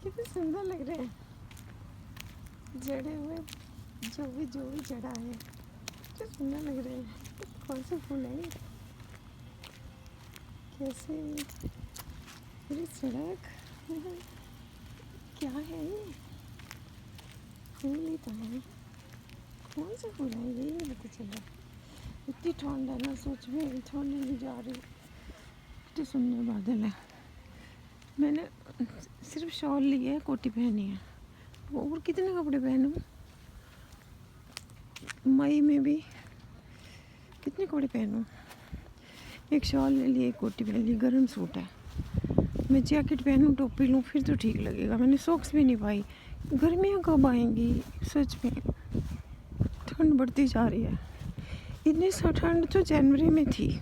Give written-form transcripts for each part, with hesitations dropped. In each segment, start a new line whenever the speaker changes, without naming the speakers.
कितने सुंदर लग रहे हैं जड़े हुए, जो भी जड़ा है कितने सुंदर लग रहे हैं। कौन से फूल है ये? कैसे पूरी सड़क क्या है ये? फूल ही तो है। कौन से फूल है ये नहीं पता चल रहा। इतनी ठंड है ना, सोच में ठंड नहीं जा रही। इतने सुंदर बादल है। मैंने सिर्फ शॉल ली है, कोटी पहनी है, और कितने कपड़े पहनूं? मई में भी कितने कपड़े पहनूं? एक शॉल ले ली, एक कोटी पहन ली, गर्म सूट है। मैं जैकेट पहनूं, टोपी लूं, फिर तो ठीक लगेगा। मैंने सॉक्स भी नहीं पाई। गर्मियाँ कब आएंगी? सच में ठंड बढ़ती जा रही है। इतनी ठंड तो जनवरी में थी,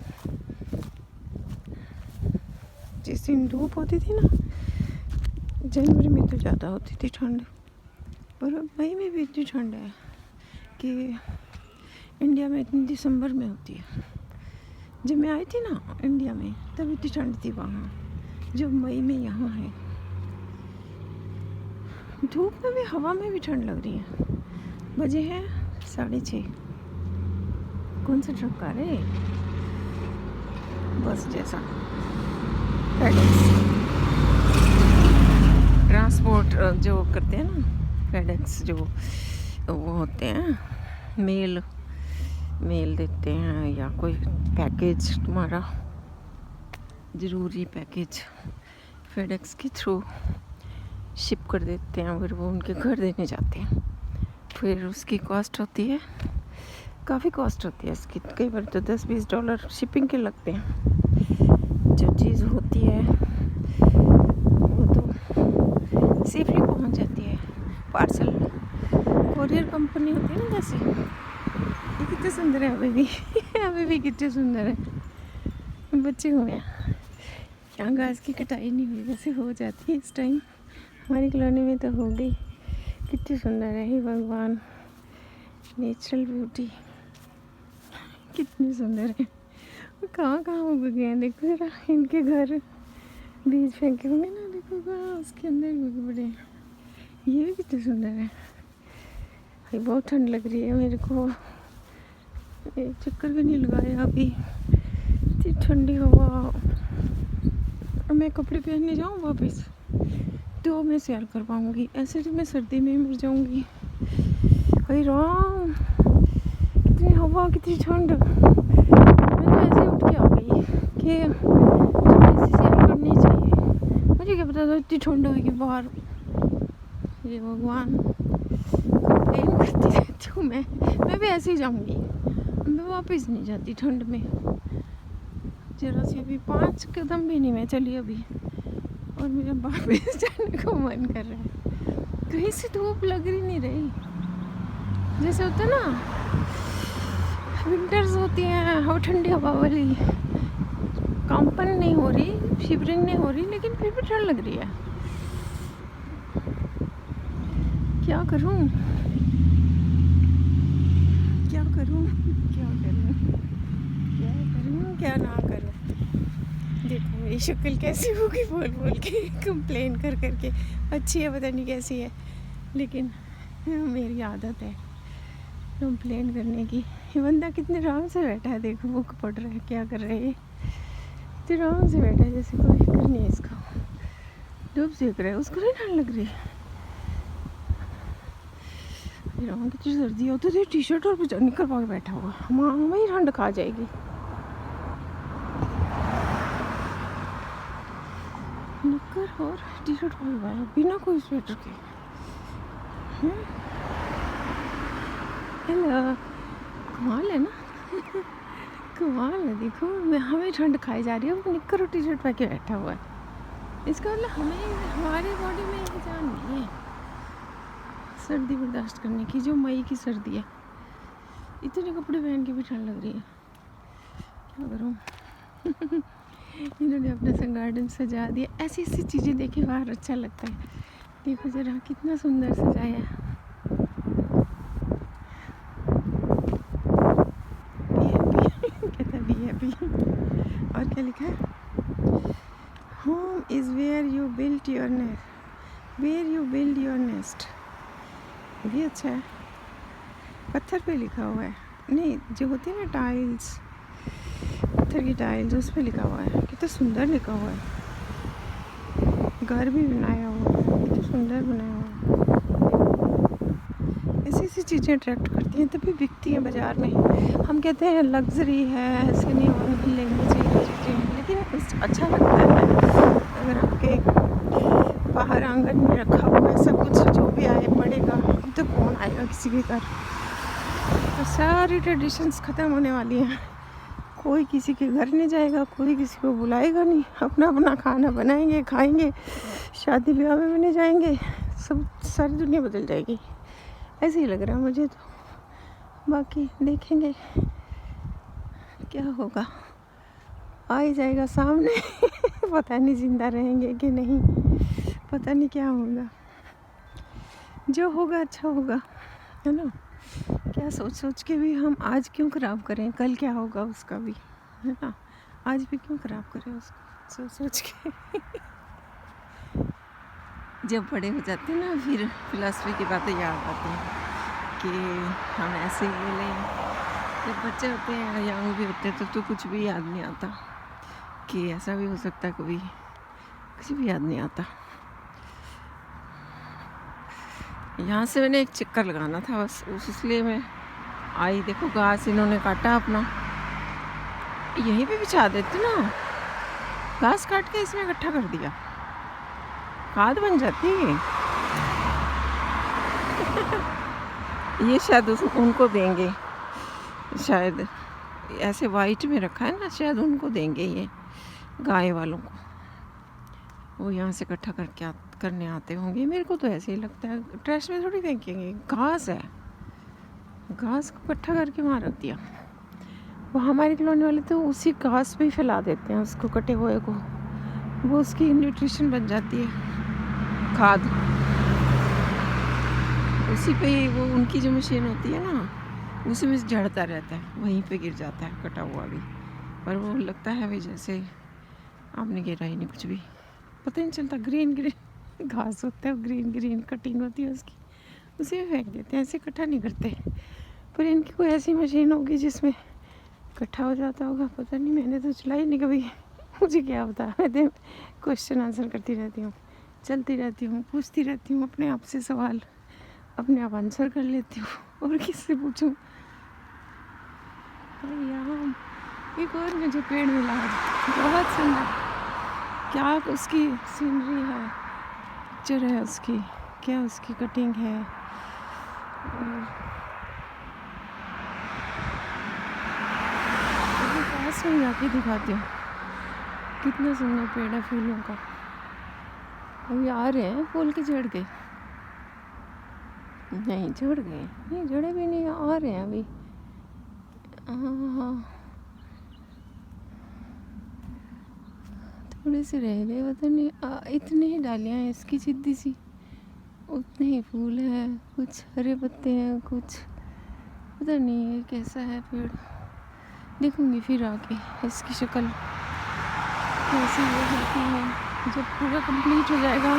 जिस दिन धूप होती थी ना, जनवरी में तो ज़्यादा होती थी ठंड। पर मई में भी इतनी ठंड है कि इंडिया में इतनी दिसंबर में होती है। जब मैं आई थी ना इंडिया में, तब इतनी ठंड थी वहाँ, जो मई में यहाँ है। धूप में भी, हवा में भी ठंड लग रही है। बजे हैं 6:30। कौन सा ट्रक आ रहे? बस जैसा फेडेक्स ट्रांसपोर्ट जो करते हैं ना, फेडेक्स जो वो होते हैं, मेल देते हैं या कोई पैकेज, तुम्हारा ज़रूरी पैकेज फेडेक्स के थ्रू शिप कर देते हैं, फिर वो उनके घर देने जाते हैं। फिर उसकी कॉस्ट होती है, काफ़ी कॉस्ट होती है इसकी। कई बार तो $10-20 शिपिंग के लगते हैं। जो चीज़ होती है वो तो सेफली पहुंच जाती है। पार्सल कोरियर कंपनी होती है ना, जैसे ये कितने सुंदर है अभी भी अभी भी कितने सुंदर है। बच्चे हुए हैं यहाँ, घास की कटाई नहीं हुई, वैसे हो जाती है इस टाइम। हमारी कॉलोनी में तो हो गई। कितनी सुंदर है, हे भगवान, नेचुरल ब्यूटी कितनी सुंदर है। कहाँ कहाँ उग गए हैं, देखो जरा। इनके घर बीज फेंके होंगे ना, देखो कहाँ उसके अंदर उग पड़े हैं। ये भी कितने सुंदर है। भाई बहुत ठंड लग रही है मेरे को, एक चक्कर भी नहीं लगाया अभी, इतनी ठंडी हवा। और मैं कपड़े पहनने जाऊँ वापस तो मैं सैर कर पाऊँगी, ऐसे तो मैं सर्दी में मर जाऊँगी। भाई राम, कितनी हवा, कितनी ठंड। मैं तो ऐसे उठ के आ गई कि थोड़ी सी सैर करनी चाहिए। मुझे क्या पता था इतनी ठंड होगी बाहर। ये भगवान, कंप्लेन करती रहती हूँ मैं भी ऐसे ही जाऊँगी। मैं वापस नहीं जाती ठंड में, जरा सी भी 5 कदम भी नहीं मैं चली अभी, और मेरा वापस जाने को मन कर रहा है। कहीं से धूप लग ही नहीं रही। जैसे होता है ना, विंटर्स होती हैं और ठंडी हवा वाली, कंपन नहीं हो रही, शिवरिंग नहीं हो रही, लेकिन फिर भी ठंड लग रही है। क्या करूं, क्या करूं, क्या करूं, क्या करूं, क्या ना करूं। देखो मेरी शक्ल कैसी होगी बोल बोल के, कंप्लेन कर करके। अच्छी है, पता नहीं कैसी है, लेकिन मेरी आदत है कंप्लेन करने की। ये बंदा कितने आराम से बैठा है, देखो बुक पढ़ रहा है, क्या कर रहा है ये, इतने आराम से बैठा है जैसे कोई फिक्र नहीं है इसका। धूप सेक रहा है, उसको नहीं ठंड लग रही है। कितनी सर्दी है, तो टी शर्ट और निकर पा के बैठा हुआ, हमें ही ठंड खा जाएगी। निकर और टी शर्ट पा बिना कोई स्वेटर के। हेलो, कमाल है ना कमाल है। देखो हमें ठंड खाई जा रही है, वो निकर और टी शर्ट पहन के बैठा हुआ है। इसका मतलब हमारी बॉडी में ये जान नहीं है सर्दी बर्दाश्त करने की, जो मई की सर्दी है। इतने कपड़े पहन के भी ठंड लग रही है, क्या करूँ इन्होंने अपना सा गार्डन सजा दिया। ऐसी ऐसी चीज़ें देखे बाहर अच्छा लगता है। देखो जरा कितना सुंदर सजाया है। कहता भी और क्या लिखा है, home is where you built your where you build your nest, ये अच्छा है। पत्थर पे लिखा हुआ है, नहीं जो होती है ना टाइल्स, पत्थर की टाइल्स, उस पर लिखा हुआ है। कितना सुंदर लिखा हुआ है। घर भी बनाया हुआ है, कितना सुंदर बनाया हुआ है। ऐसी ऐसी चीज़ें अट्रैक्ट करती हैं, तभी बिकती हैं बाज़ार में। हम कहते हैं लग्जरी है, ऐसे नहीं लेनी चाहिए चीज़ें, लेकिन अच्छा लगता है अगर आपके बाहर आंगन में रखा हुआ है सब कुछ। जो भी आए पड़ेगा, तो कौन आएगा किसी के घर। तो सारी ट्रेडिशंस ख़त्म होने वाली हैं। कोई किसी के घर नहीं जाएगा, कोई किसी को बुलाएगा नहीं, अपना अपना खाना बनाएंगे, खाएंगे, शादी ब्याह में भी नहीं जाएंगे। सब सारी दुनिया बदल जाएगी, ऐसे ही लग रहा है मुझे तो। बाकी देखेंगे क्या होगा, आ ही जाएगा सामने। पता नहीं जिंदा रहेंगे कि नहीं, पता नहीं क्या होगा। जो होगा अच्छा होगा, है ना। क्या सोच सोच के भी हम आज क्यों ख़राब करें, कल क्या होगा उसका भी, है ना। आज भी क्यों ख़राब करें उसको सोच सोच के। जब बड़े हो जाते हैं ना, फिर फिलॉसफी की बातें याद आती हैं कि हम ऐसे ही बोले। जब बच्चे होते हैं, यंग भी होते हैं, तो कुछ भी याद नहीं आता कि ऐसा भी हो सकता है कभी, कुछ भी याद नहीं आता। यहाँ से मैंने एक चक्कर लगाना था बस, इसलिए मैं आई। देखो घास इन्होंने काटा अपना, यहीं पे बिछा देते ना, घास काट के इसमें इकट्ठा कर दिया, खाद बन जाती है। ये शायद उनको देंगे, शायद ऐसे वाइट में रखा है ना, शायद उनको देंगे ये गाय वालों को। वो यहाँ से इकट्ठा करने आते होंगे, मेरे को तो ऐसे ही लगता है। ट्रैश में थोड़ी फेंकेंगे, घास है, घास को इकट्ठा करके वहाँ रख दिया। वो हमारे कॉलोनी वाले तो उसी घास पे ही फैला देते हैं उसको, कटे हुए को, वो उसकी न्यूट्रिशन बन जाती है, खाद। उसी पे वो उनकी जो मशीन होती है ना, उसी में झड़ता रहता है, वहीं पे गिर जाता है कटा हुआ भी। पर वो लगता है भाई जैसे आपने गिरा ही नहीं, कुछ भी पता नहीं चलता। ग्रीन ग्रीन घास होता है, ग्रीन ग्रीन कटिंग होती है उसकी, उसी में फेंक देते हैं, ऐसे इकट्ठा नहीं करते। पर इनकी कोई ऐसी मशीन होगी जिसमें इकट्ठा हो जाता होगा, पता नहीं, मैंने तो चलाई नहीं कभी। मुझे क्या पता। मैं तो क्वेश्चन आंसर करती रहती हूँ, चलती रहती हूँ, पूछती रहती हूँ अपने आप से सवाल, अपने आप आंसर कर लेती हूँ, और किससे पूछूँ। यहाँ एक और मुझे पेड़ मिला है, बहुत सुंदर, क्या उसकी सीनरी है, पिक्चर है उसकी, क्या उसकी कटिंग है। पास में जाके दिखाती हूँ, कितना सुंदर पेड़ है फूलों का। अभी आ रहे हैं फूल के, झड़ गए नहीं, झड़ गए नहीं, झड़े भी नहीं, आ रहे हैं अभी। हाँ, थोड़े से रह गए, पता नहीं। इतने ही डालियाँ हैं इसकी, सीधी सी, उतने ही फूल हैं, कुछ हरे पत्ते हैं, कुछ पता नहीं ये कैसा है पेड़। देखूंगी फिर आके इसकी शक्ल कैसी हो जाती है, जब पूरा कंप्लीट हो जाएगा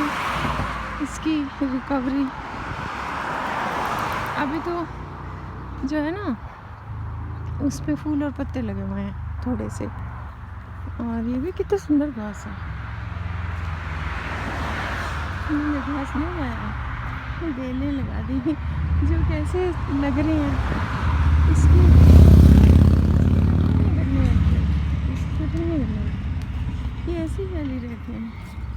इसकी रिकवरी। अभी तो जो है ना, उस पे फूल और पत्ते लगे हुए हैं थोड़े से, और ये भी कितना सुंदर घास है। मैंने घास नहीं लगाया, बेलें लगा दी जो कैसे लग रही हैं इसकी, ये ऐसे ही फैली रहती हैं,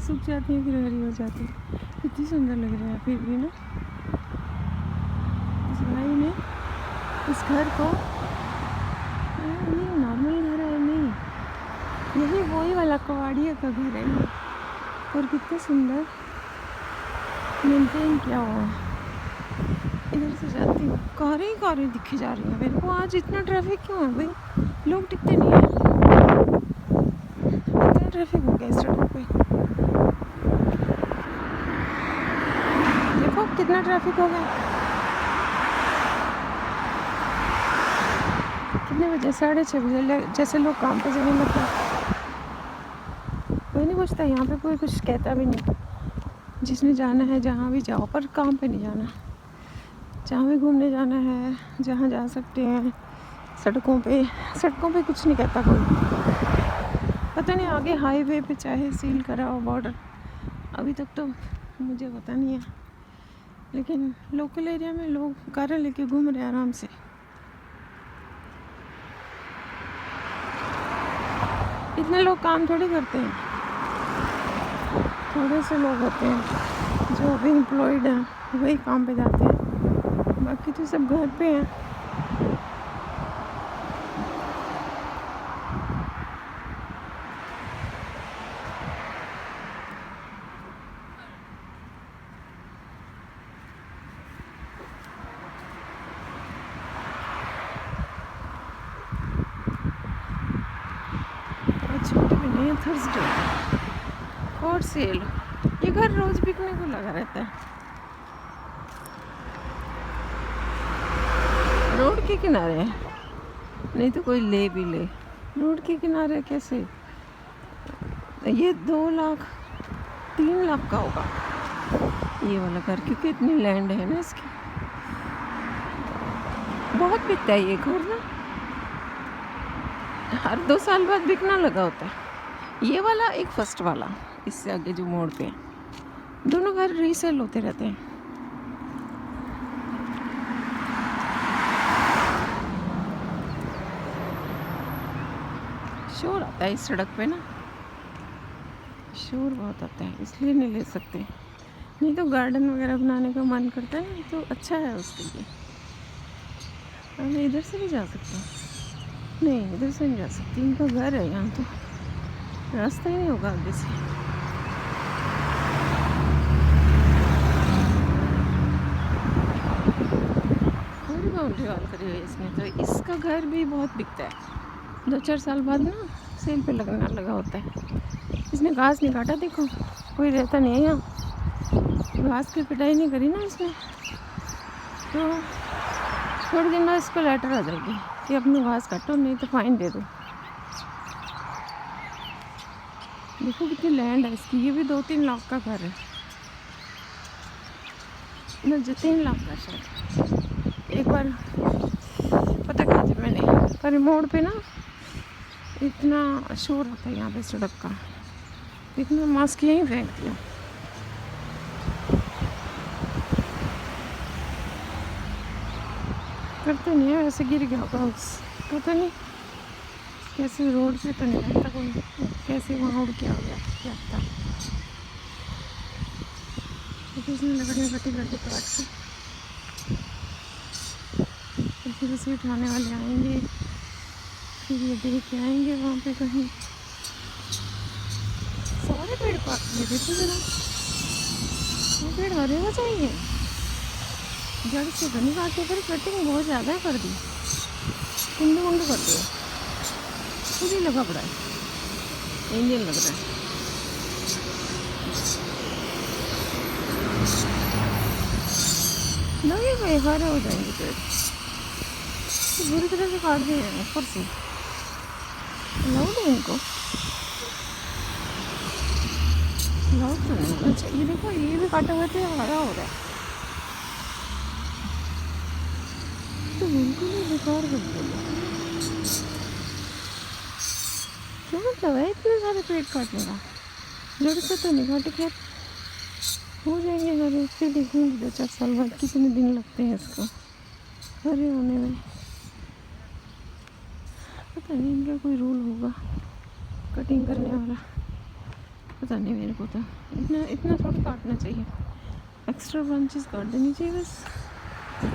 सूख जाती हैं फिर हरी हो जाती है। कितनी सुंदर लग रही है फिर भी ना। इस भाई ने इस घर को, ये नॉर्मल घर है नहीं, यही वही वाला कवाड़िया का घर है, और कितना सुंदर मेंटेन किया हुआ है। इधर से जाती हूँ, कारें ही कारें दिखी जा रही हैं मेरे को। आज इतना ट्रैफिक क्यों है भाई, लोग टिकते नहीं हैं, इतना ट्रैफिक हो गया इस सड़क पे। देखो कितना ट्रैफिक हो गया। कितने बजे, 6:30 बजे, जैसे लोग काम पे जाने लगते हैं। कोई नहीं पूछता यहाँ पे, कोई कुछ कहता भी नहीं। जिसने जाना है जहाँ भी जाओ, पर काम पे नहीं जाना। जहाँ भी घूमने जाना है, जहाँ जा सकते हैं, सड़कों पे कुछ नहीं कहता कोई। पता नहीं आगे हाईवे पे चाहे सील करा हो बॉर्डर, अभी तक तो मुझे पता नहीं है, लेकिन लोकल एरिया में लोग कारें लेके घूम रहे हैं आराम से। इतने लोग काम थोड़ी करते हैं, थोड़े से लोग होते हैं जो भी एम्प्लॉयड हैं, वही काम पे जाते हैं, बाकी तो सब घर पे हैं। छुट्टी भी नहीं है, थर्सडे और सेल। ये घर रोज बिकने को लगा रहता है। रोड के किनारे है, नहीं तो कोई ले भी ले। रोड के किनारे कैसे? ये 2 लाख 3 लाख का होगा ये वाला घर, क्योंकि इतनी लैंड है ना इसकी। बहुत बिकता है ये घर ना, हर 2 साल बाद बिकना लगा होता है। ये वाला एक फर्स्ट वाला, इससे आगे जो मोड़ पे है, दोनों घर रीसेल होते रहते हैं। शोर आता है इस सड़क पे ना, शोर बहुत आता है, इसलिए नहीं ले सकते। नहीं तो गार्डन वगैरह बनाने का मन करता है ना, तो अच्छा है उसके लिए। मैं इधर से भी जा सकता हूँ, नहीं इधर से नहीं जा सकती, इनका घर है यहाँ, तो रास्ता ही नहीं होगा आगे से। पूरी बाउंड्री वॉल करी हुई है इसने, तो इसका घर भी बहुत बिकता है। 2-4 साल बाद ना सेल पे लगना लगा होता है। इसने घास नहीं काटा, देखो कोई रहता नहीं है यहाँ, घास की पिटाई नहीं करी ना इसने, तो थोड़े दिन बाद इसको लेटर आ जाएगी कि अपनी घास काटो, नहीं तो फाइन दे दो। देखो कितनी लैंड है इसकी। ये भी 2-3 लाख का घर है ना, जो 3 लाख का शायद। एक बार पता किया था मैंने, पर मोड़ पे ना इतना शोर होता है यहाँ पे सड़क का, इतना मास्क यहीं फेंक दिया। करते नहीं है, वैसे गिर गया होगा, पता नहीं कैसे रोड पे तो नहीं रहता कोई, कैसे वहाँ उड़ के आ गया क्या था। इसने लकड़ियाँ कटी काट के, फिर उसे उठाने वाले आएंगे, फिर ये देख के आएंगे वहाँ पे कहीं। सारे पेड़ काट दिए, देखो जरा, ये पेड़ हरे हो जाएंगे। जड़ से तो नहीं काटे, पर कटिंग बहुत ज़्यादा कर दी, कुंडे कुंडे कर दिए, पूरी लगा पड़ा है, इंजन लग रहा है। लगे भाई हरे हो जाएंगे पेड़, तो बुरी तरह से काट दिए हैं ऊपर से। लाओ दो इनको, लाओ तो नहीं होना चाहिए। देखो ये भी काटा हुआ था, हरा हो रहा है, तो बिल्कुल ही बेकार कर दिया। क्या मतलब है इतने सारे पेड़ काटने का? जड़ से तो नहीं काटे, खैर हो जाएंगे हरे, फिर देखेंगे 2-4 साल बाद कितने दिन लगते हैं इसको हरे होने में। पता नहीं इनका कोई रूल होगा कटिंग करने वाला, पता नहीं मेरे को तो। इतना थोड़ा काटना चाहिए, एक्स्ट्रा ब्रांचेस काट देनी चाहिए बस।